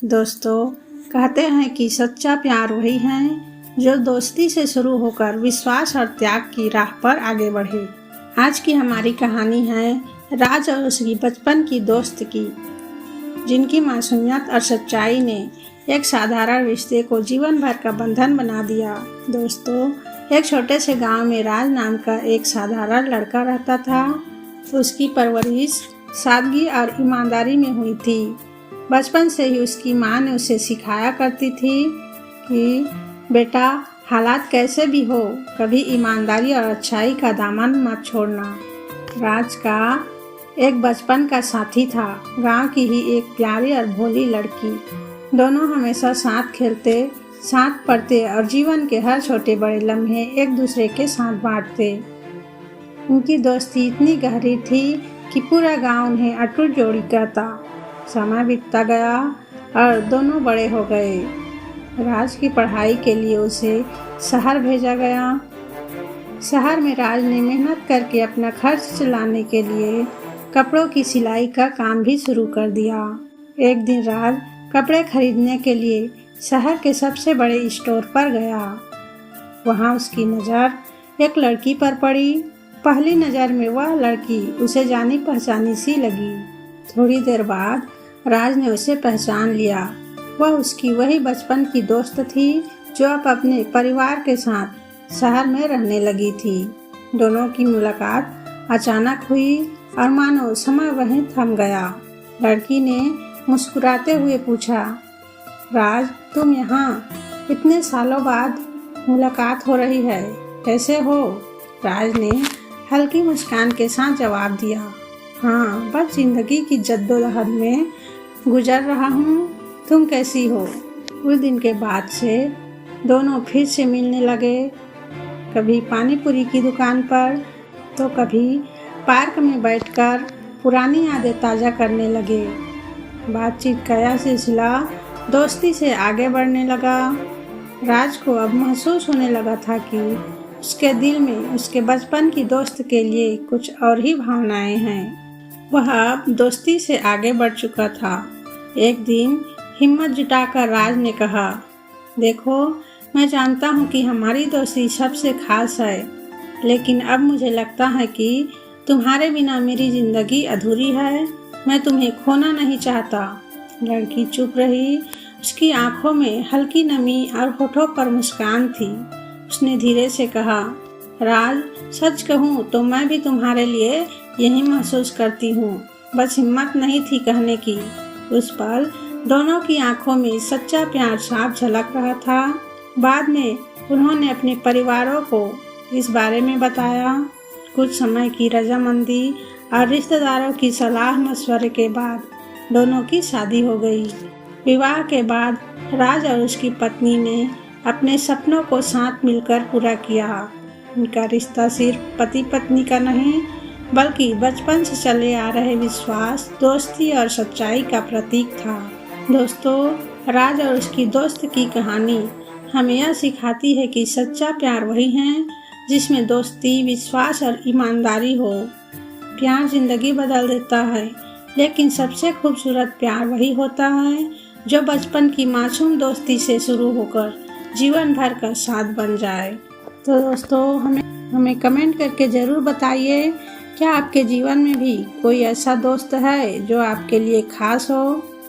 दोस्तों, कहते हैं कि सच्चा प्यार वही है जो दोस्ती से शुरू होकर विश्वास और त्याग की राह पर आगे बढ़े। आज की हमारी कहानी है राज और उसकी बचपन की दोस्त की, जिनकी मासूमियत और सच्चाई ने एक साधारण रिश्ते को जीवन भर का बंधन बना दिया। दोस्तों, एक छोटे से गांव में राज नाम का एक साधारण लड़का रहता था। उसकी परवरिश सादगी और ईमानदारी में हुई थी। बचपन से ही उसकी माँ ने उसे सिखाया करती थी कि बेटा, हालात कैसे भी हो, कभी ईमानदारी और अच्छाई का दामन मत छोड़ना। राज का एक बचपन का साथी था, गांव की ही एक प्यारी और भोली लड़की। दोनों हमेशा साथ खेलते, साथ पढ़ते और जीवन के हर छोटे बड़े लम्हे एक दूसरे के साथ बांटते। उनकी दोस्ती इतनी गहरी थी कि पूरा गांव उन्हें अटूट जोड़ी कहता। समय बीतता गया और दोनों बड़े हो गए। राज की पढ़ाई के लिए उसे शहर भेजा गया। शहर में राज ने मेहनत करके अपना खर्च चलाने के लिए कपड़ों की सिलाई का काम भी शुरू कर दिया। एक दिन राज कपड़े खरीदने के लिए शहर के सबसे बड़े स्टोर पर गया। वहाँ उसकी नज़र एक लड़की पर पड़ी। पहली नज़र में वह लड़की उसे जानी पहचानी सी लगी। थोड़ी देर बाद राज ने उसे पहचान लिया। वह उसकी वही बचपन की दोस्त थी जो अब अपने परिवार के साथ शहर में रहने लगी थी। दोनों की मुलाकात अचानक हुई और मानो समय वहीं थम गया। लड़की ने मुस्कुराते हुए पूछा, राज, तुम यहाँ? इतने सालों बाद मुलाकात हो रही है, कैसे हो? राज ने हल्की मुस्कान के साथ जवाब दिया, हाँ, बस जिंदगी की जद्दोजहद में गुजर रहा हूँ। तुम कैसी हो? उस दिन के बाद से दोनों फिर से मिलने लगे। कभी पानी पूरी की दुकान पर तो कभी पार्क में बैठकर पुरानी यादें ताज़ा करने लगे। बातचीत का यह सिलसिला दोस्ती से आगे बढ़ने लगा। राज को अब महसूस होने लगा था कि उसके दिल में उसके बचपन की दोस्त के लिए कुछ और ही भावनाएं हैं। वह अब दोस्ती से आगे बढ़ चुका था। एक दिन हिम्मत जुटाकर राज ने कहा, देखो, मैं जानता हूँ कि हमारी दोस्ती सबसे खास है, लेकिन अब मुझे लगता है कि तुम्हारे बिना मेरी जिंदगी अधूरी है। मैं तुम्हें खोना नहीं चाहता। लड़की चुप रही। उसकी आंखों में हल्की नमी और होठों पर मुस्कान थी। उसने धीरे से कहा, राज, सच कहूँ तो मैं भी तुम्हारे लिए यही महसूस करती हूँ, बस हिम्मत नहीं थी कहने की। उस पल दोनों की आंखों में सच्चा प्यार साफ झलक रहा था। बाद में उन्होंने अपने परिवारों को इस बारे में बताया। कुछ समय की रजामंदी और रिश्तेदारों की सलाह मशवरे के बाद दोनों की शादी हो गई। विवाह के बाद राज और उसकी पत्नी ने अपने सपनों को साथ मिलकर पूरा किया। उनका रिश्ता सिर्फ पति पत्नी का नहीं, बल्कि बचपन से चले आ रहे विश्वास, दोस्ती और सच्चाई का प्रतीक था। दोस्तों, राज और उसकी दोस्त की कहानी हमें यह सिखाती है कि सच्चा प्यार वही है जिसमें दोस्ती, विश्वास और ईमानदारी हो। प्यार जिंदगी बदल देता है, लेकिन सबसे खूबसूरत प्यार वही होता है जो बचपन की मासूम दोस्ती से शुरू होकर जीवन भर का साथ बन जाए। तो दोस्तों, हमें कमेंट करके ज़रूर बताइए, क्या आपके जीवन में भी कोई ऐसा दोस्त है जो आपके लिए खास हो।